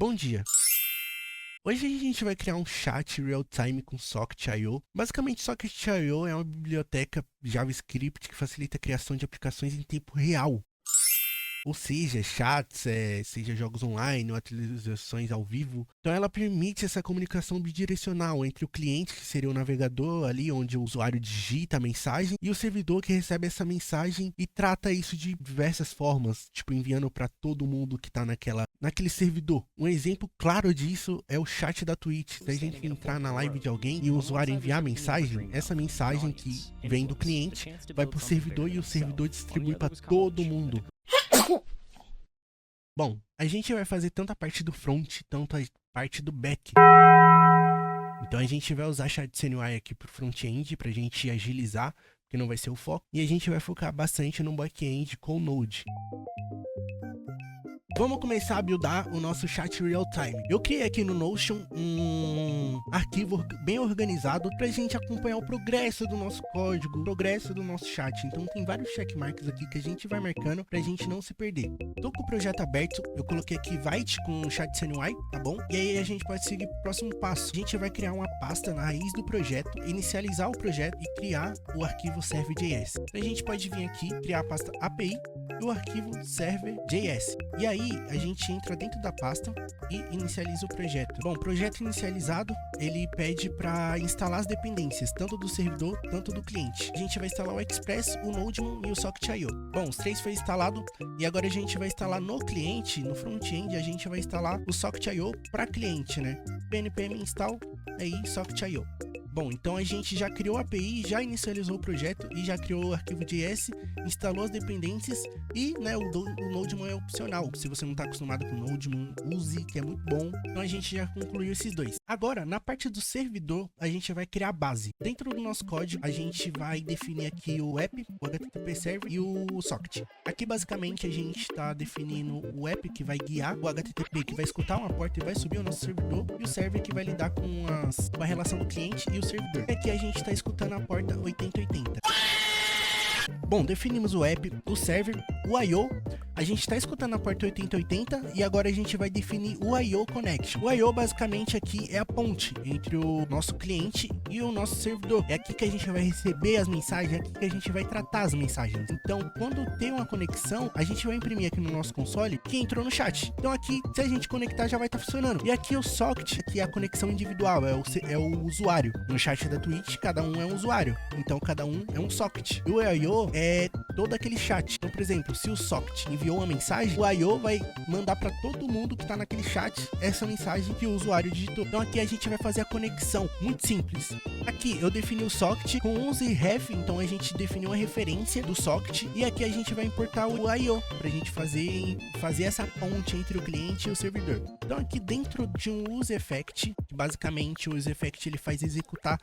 Bom dia! Hoje a gente vai criar um chat real-time com Socket.io. Basicamente, Socket.io é uma biblioteca JavaScript que facilita a criação de aplicações em tempo real. Ou seja, chats, seja jogos online ou atualizações ao vivo. Então ela permite essa comunicação bidirecional entre o cliente, que seria o navegador ali onde o usuário digita a mensagem, e o servidor que recebe essa mensagem e trata isso de diversas formas, tipo enviando para todo mundo que está naquele servidor. Um exemplo claro disso é o chat da Twitch. Se a gente entrar na live de alguém e o usuário enviar a mensagem, essa mensagem que vem do cliente vai para o servidor e o servidor distribui para todo mundo. Bom, a gente vai fazer tanto a parte do front, tanto a parte do back. Então a gente vai usar Chat.CNY aqui pro front-end pra gente agilizar, porque não vai ser o foco. E a gente vai focar bastante no back-end com o Node. Vamos começar a buildar o nosso chat real-time. Eu criei aqui no Notion um arquivo bem organizado pra gente acompanhar o progresso do nosso código, o progresso do nosso chat. Então tem vários checkmarks aqui que a gente vai marcando pra gente não se perder. Tô com o projeto aberto, eu coloquei aqui Vite com o Chat.CNY, tá bom? E aí a gente pode seguir pro próximo passo. A gente vai criar uma pasta na raiz do projeto, inicializar o projeto e criar o arquivo server.js. Então a gente pode vir aqui, criar a pasta API e o arquivo server.js. E aí a gente entra dentro da pasta e inicializa o projeto. Bom, projeto inicializado, ele pede para instalar as dependências, tanto do servidor, tanto do cliente. A gente vai instalar o Express, o Nodemon e o Socket.io. Bom, os três foi instalado e agora a gente vai instalar no cliente, no front-end, a gente vai instalar o Socket.io para cliente, né? npm install aí Socket.io. Bom, então a gente já criou a API, já inicializou o projeto e já criou o arquivo JS, instalou as dependências e, né, o Nodemon é opcional. Se você não está acostumado com o Nodemon, use, que é muito bom. Então a gente já concluiu esses dois. Agora, na parte do servidor, a gente vai criar a base. Dentro do nosso código, a gente vai definir aqui o app, o HTTP Server e o Socket. Aqui, basicamente, a gente está definindo o app que vai guiar, o HTTP que vai escutar uma porta e vai subir o nosso servidor, e o server que vai lidar com a relação do cliente e o servidor. E aqui a gente está escutando a porta 8080. Bom, definimos o app, o server, o I/O. A gente está escutando a porta 8080 e agora a gente vai definir o I/O Connection. O I/O basicamente aqui é a ponte entre o nosso cliente e o nosso servidor. É aqui que a gente vai receber as mensagens, é aqui que a gente vai tratar as mensagens. Então, quando tem uma conexão, a gente vai imprimir aqui no nosso console que entrou no chat. Então aqui, se a gente conectar, já vai estar funcionando. E aqui o Socket, que é a conexão individual, é o usuário. No chat da Twitch, cada um é um usuário. Então, cada um é um Socket. E o I/O é todo aquele chat. Então, por exemplo, se o Socket enviou uma mensagem, o I/O vai mandar para todo mundo que tá naquele chat essa mensagem que o usuário digitou. Então aqui a gente vai fazer a conexão, muito simples. Aqui eu defini o Socket com 11 ref, então a gente definiu a referência do Socket e aqui a gente vai importar o I/O pra gente fazer essa ponte entre o cliente e o servidor. Então aqui dentro de um useEffect, que basicamente o useEffect ele faz executar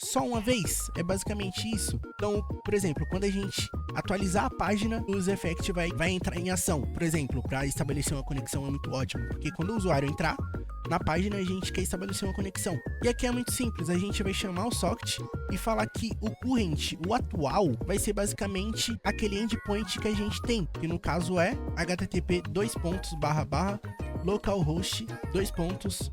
só uma vez, é basicamente isso. Então, por exemplo, quando a gente atualizar a página, o useEffect vai entrar em ação. Por exemplo, para estabelecer uma conexão é muito ótimo, porque quando o usuário entrar na página, a gente quer estabelecer uma conexão. E aqui é muito simples, a gente vai chamar o Socket e falar que o current, o atual, vai ser basicamente aquele endpoint que a gente tem, que no caso é http localhost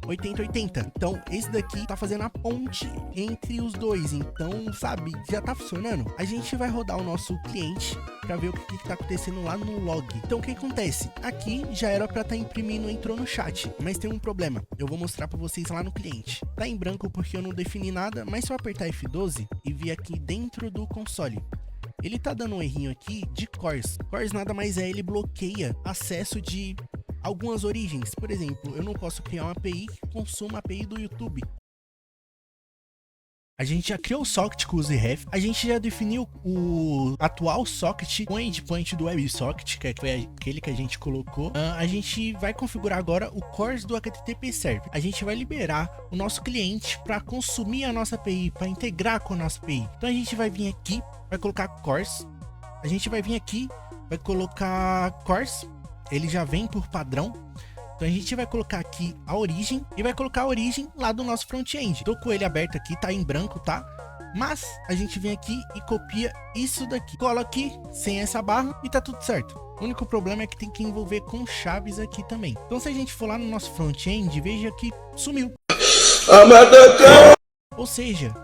8080. Então esse daqui tá fazendo a ponte entre os dois. Então, sabe, já tá funcionando. A gente vai rodar o nosso cliente para ver o que tá acontecendo lá no log. Então o que acontece? Aqui já era para estar imprimindo, entrou no chat, mas tem um problema. Eu vou mostrar para vocês lá no cliente. Tá em branco porque eu não defini nada, mas se eu apertar F12 e vir aqui dentro do console, ele tá dando um errinho aqui de CORS. CORS nada mais é, ele bloqueia acesso de algumas origens. Por exemplo, eu não posso criar uma API que consuma a API do YouTube. A gente já criou o Socket com o useRef, a gente já definiu o atual Socket com o endpoint do WebSocket, que foi aquele que a gente colocou. A gente vai configurar agora o CORS do HTTP Server. A gente vai liberar o nosso cliente para consumir a nossa API, para integrar com a nossa API. Então a gente vai vir aqui, vai colocar CORS. A gente vai vir aqui, vai colocar CORS. Ele já vem por padrão. Então a gente vai colocar aqui a origem e vai colocar a origem lá do nosso front-end. Tô com ele aberto aqui, tá em branco, tá? Mas a gente vem aqui e copia isso daqui. Cola aqui, sem essa barra, e tá tudo certo. O único problema é que tem que envolver com chaves aqui também. Então se a gente for lá no nosso front-end, veja que sumiu. Ou seja,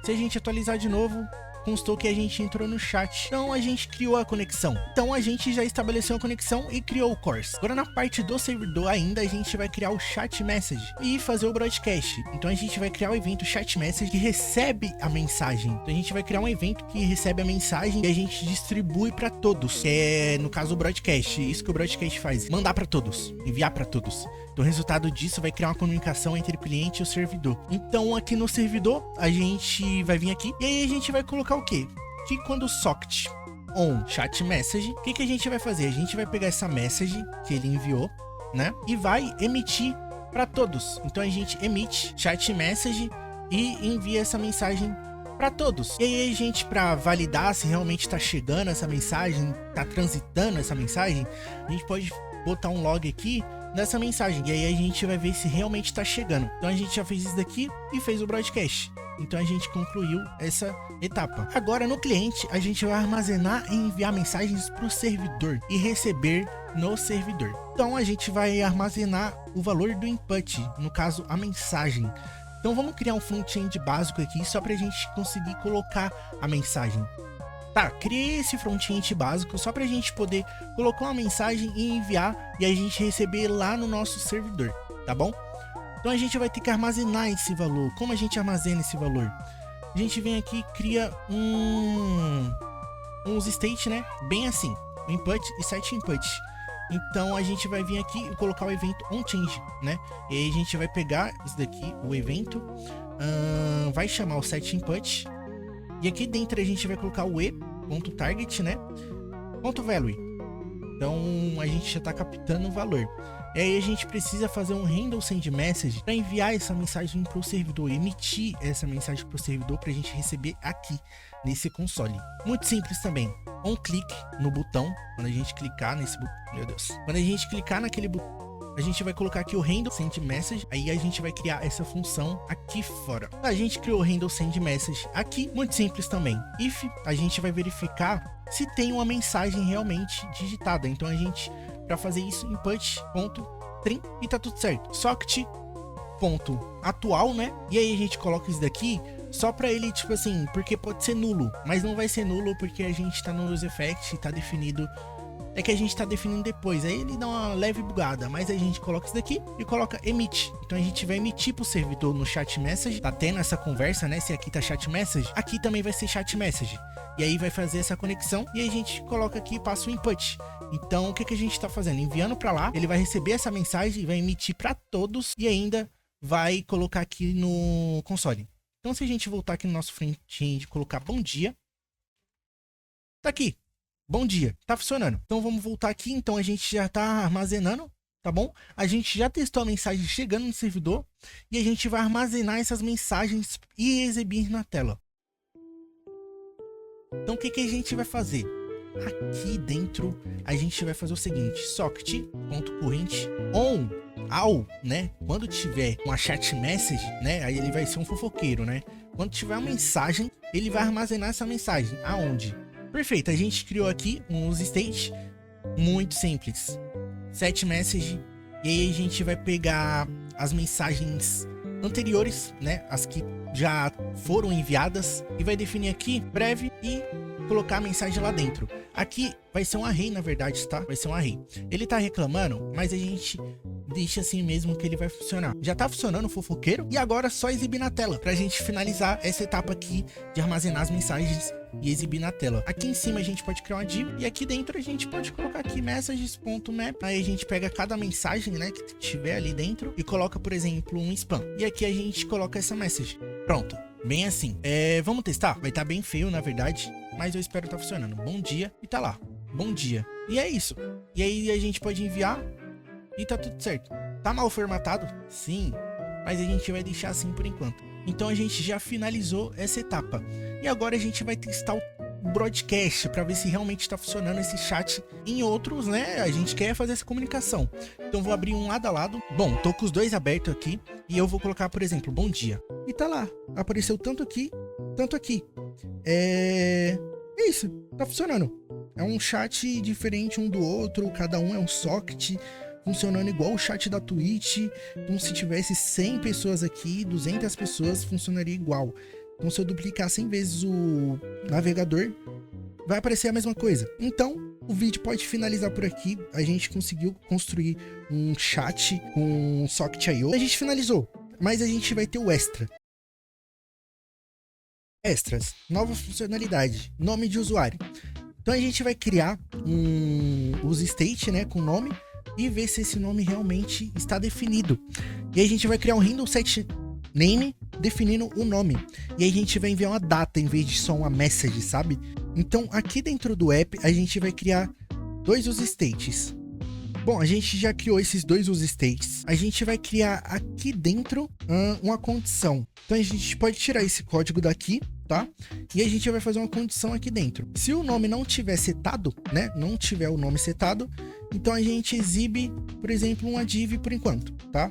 se a gente atualizar de novo, constou que a gente entrou no chat. Então a gente criou a conexão. Então a gente já estabeleceu a conexão e criou o course. Agora na parte do servidor ainda a gente vai criar o chat message e fazer o broadcast. Então a gente vai criar o evento chat message que recebe a mensagem. Então a gente vai criar um evento que recebe a mensagem e a gente distribui para todos. Que é no caso o broadcast. Isso que o broadcast faz. Mandar para todos. Enviar para todos. Então o resultado disso vai criar uma comunicação entre o cliente e o servidor. Então aqui no servidor a gente vai vir aqui e aí a gente vai colocar o quê? Que quando o socket on chat message, o que a gente vai fazer? A gente vai pegar essa message que ele enviou, né? E vai emitir para todos. Então a gente emite chat message e envia essa mensagem para todos. E aí a gente, para validar se realmente está chegando essa mensagem, está transitando essa mensagem, a gente pode botar um log aqui nessa mensagem, e aí a gente vai ver se realmente está chegando. Então a gente já fez isso daqui e fez o broadcast. Então a gente concluiu essa etapa. Agora no cliente a gente vai armazenar e enviar mensagens para o servidor e receber no servidor. Então a gente vai armazenar o valor do input, no caso a mensagem. Então vamos criar um front-end básico aqui só para a gente conseguir colocar a mensagem. Tá, criei esse front-end básico só pra gente poder colocar uma mensagem e enviar e a gente receber lá no nosso servidor, tá bom? Então a gente vai ter que armazenar esse valor. Como a gente armazena esse valor? A gente vem aqui e cria uns state, né? Bem assim, input e set input. Então a gente vai vir aqui e colocar o evento onChange, né? E aí a gente vai pegar isso daqui, o evento, vai chamar o set input. E aqui dentro a gente vai colocar o e.target, né? .value. Então a gente já está captando o valor. E aí a gente precisa fazer um handle send message para enviar essa mensagem para o servidor, emitir essa mensagem para o servidor para a gente receber aqui nesse console. Muito simples também. Um clique no botão, quando a gente clicar nesse botão, meu Deus. Quando a gente clicar naquele botão, a gente vai colocar aqui o handle send message, aí a gente vai criar essa função aqui fora. A gente criou o handle send message aqui, muito simples também. If, a gente vai verificar se tem uma mensagem realmente digitada. Então a gente, para fazer isso, input.trim e tá tudo certo. Socket.atual, né? E aí a gente coloca isso daqui só para ele, tipo assim, porque pode ser nulo, mas não vai ser nulo porque a gente tá no useEffect e tá definido. É que a gente tá definindo depois, aí ele dá uma leve bugada, mas a gente coloca isso daqui e coloca emit. Então a gente vai emitir pro servidor no chat message, tá tendo essa conversa, né? Se aqui tá chat message, aqui também vai ser chat message. E aí vai fazer essa conexão e aí a gente coloca aqui e passa o input. Então o que a gente tá fazendo? Enviando para lá, ele vai receber essa mensagem e vai emitir para todos e ainda vai colocar aqui no console. Então se a gente voltar aqui no nosso front-end e colocar bom dia, tá aqui. Bom dia, tá funcionando. Então vamos voltar aqui, então a gente já tá armazenando, tá bom? A gente já testou a mensagem chegando no servidor e a gente vai armazenar essas mensagens e exibir na tela. Então o que a gente vai fazer? Aqui dentro a gente vai fazer o seguinte, socket.current on ao, né? Quando tiver uma chat message, né? Aí ele vai ser um fofoqueiro, né? Quando tiver uma mensagem, ele vai armazenar essa mensagem. Aonde? Perfeito, a gente criou aqui uns state muito simples. Set message. E aí a gente vai pegar as mensagens anteriores, né? As que já foram enviadas. E vai definir aqui breve e colocar a mensagem lá dentro. Aqui vai ser um array, na verdade, tá? Vai ser um array. Ele tá reclamando, mas a gente deixa assim mesmo que ele vai funcionar. Já tá funcionando o fofoqueiro. E agora é só exibir na tela. Pra gente finalizar essa etapa aqui de armazenar as mensagens e exibir na tela. Aqui em cima a gente pode criar uma div e aqui dentro a gente pode colocar aqui messages.map. Aí a gente pega cada mensagem, né, que tiver ali dentro e coloca, por exemplo, um spam. E aqui a gente coloca essa message. Pronto. Bem assim. Vamos testar? Vai estar bem feio, na verdade, mas eu espero que tá funcionando. Bom dia e tá lá. Bom dia. E é isso. E aí a gente pode enviar e tá tudo certo. Tá mal formatado? Sim. Mas a gente vai deixar assim por enquanto. Então a gente já finalizou essa etapa. E agora a gente vai testar o broadcast para ver se realmente está funcionando esse chat em outros, né? A gente quer fazer essa comunicação. Então vou abrir um lado a lado. Bom, tô com os dois abertos aqui e eu vou colocar, por exemplo, bom dia. E tá lá. Apareceu tanto aqui tanto aqui. É isso, tá funcionando. É um chat diferente um do outro, cada um é um socket, funcionando igual o chat da Twitch. Então se tivesse 100 pessoas aqui, 200 pessoas, funcionaria igual. Então se eu duplicar 100 vezes o navegador, vai aparecer a mesma coisa. Então o vídeo pode finalizar por aqui. A gente conseguiu construir um chat com Socket.io. A gente finalizou, mas a gente vai ter o extra. Extras, nova funcionalidade, nome de usuário. Então a gente vai criar os state, né, com nome e ver se esse nome realmente está definido. E aí a gente vai criar um handle set name definindo o nome. E aí a gente vai enviar uma data em vez de só uma message, sabe? Então aqui dentro do app a gente vai criar dois use states. Bom, a gente já criou esses dois use states. A gente vai criar aqui dentro uma condição. Então a gente pode tirar esse código daqui, tá? E a gente vai fazer uma condição aqui dentro. Se o nome não tiver setado, né? Não tiver o nome setado, então a gente exibe, por exemplo, uma div por enquanto, tá?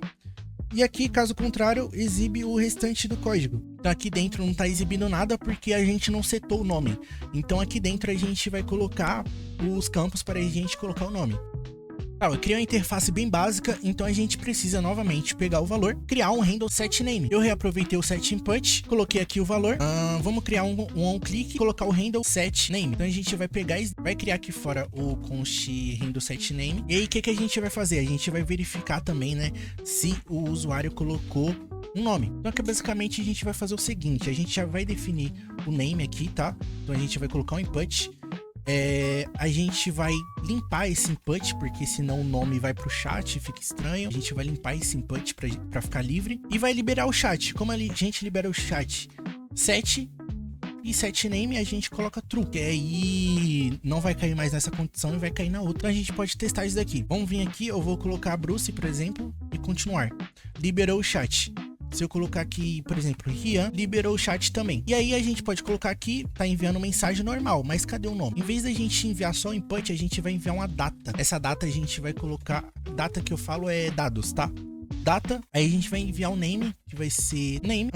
E aqui, caso contrário, exibe o restante do código. Então aqui dentro não está exibindo nada porque a gente não setou o nome. Então aqui dentro a gente vai colocar os campos para a gente colocar o nome. Eu criei uma interface bem básica, então a gente precisa novamente pegar o valor, criar um handle set name. Eu reaproveitei o set input, coloquei aqui o valor. Vamos criar um onClick e colocar o handle set name. Então a gente vai pegar e vai criar aqui fora o const handle set name. E aí o que a gente vai fazer? A gente vai verificar também, né, se o usuário colocou um nome. Então aqui basicamente a gente vai fazer o seguinte, a gente já vai definir o name aqui, tá? Então a gente vai colocar um input. A gente vai limpar esse input, porque senão o nome vai pro chat, fica estranho. A gente vai limpar esse input pra ficar livre. E vai liberar o chat. Como a gente libera o chat? Set e set name a gente coloca true. Que aí não vai cair mais nessa condição e vai cair na outra. Então a gente pode testar isso daqui. Vamos vir aqui, eu vou colocar Bruce, por exemplo, e continuar. Liberou o chat. Se eu colocar aqui, por exemplo, Rian, liberou o chat também. E aí a gente pode colocar aqui, tá enviando mensagem normal, mas cadê o nome? Em vez da gente enviar só o input, a gente vai enviar uma data. Essa data a gente vai colocar, data que eu falo é dados, tá? Data, aí a gente vai enviar o name, que vai ser name,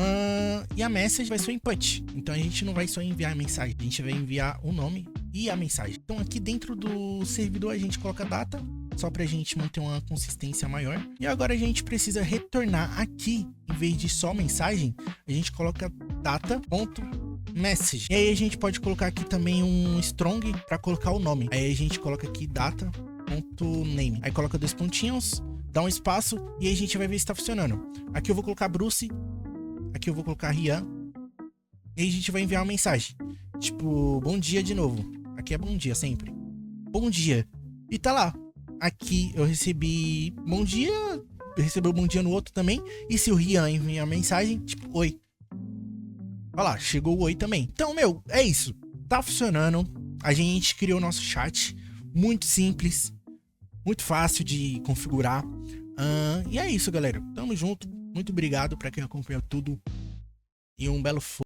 e a message vai ser o input. Então a gente não vai só enviar a mensagem, a gente vai enviar o nome e a mensagem. Então aqui dentro do servidor a gente coloca data, só pra gente manter uma consistência maior. E agora a gente precisa retornar aqui, em vez de só mensagem, a gente coloca data.message. E aí a gente pode colocar aqui também um strong para colocar o nome. Aí a gente coloca aqui data.name. Aí coloca dois pontinhos, dá um espaço e aí a gente vai ver se tá funcionando. Aqui eu vou colocar Bruce, aqui eu vou colocar Rian. E aí a gente vai enviar uma mensagem. Tipo, bom dia de novo. Aqui é bom dia sempre. Bom dia. E tá lá. Aqui eu recebi bom dia, recebeu bom dia no outro também. E se o Rian enviar mensagem, tipo, oi. Olha lá, chegou o oi também. Então, meu, é isso. Tá funcionando. A gente criou nosso chat. Muito simples. Muito fácil de configurar. E é isso, galera. Tamo junto. Muito obrigado pra quem acompanhou tudo. E um belo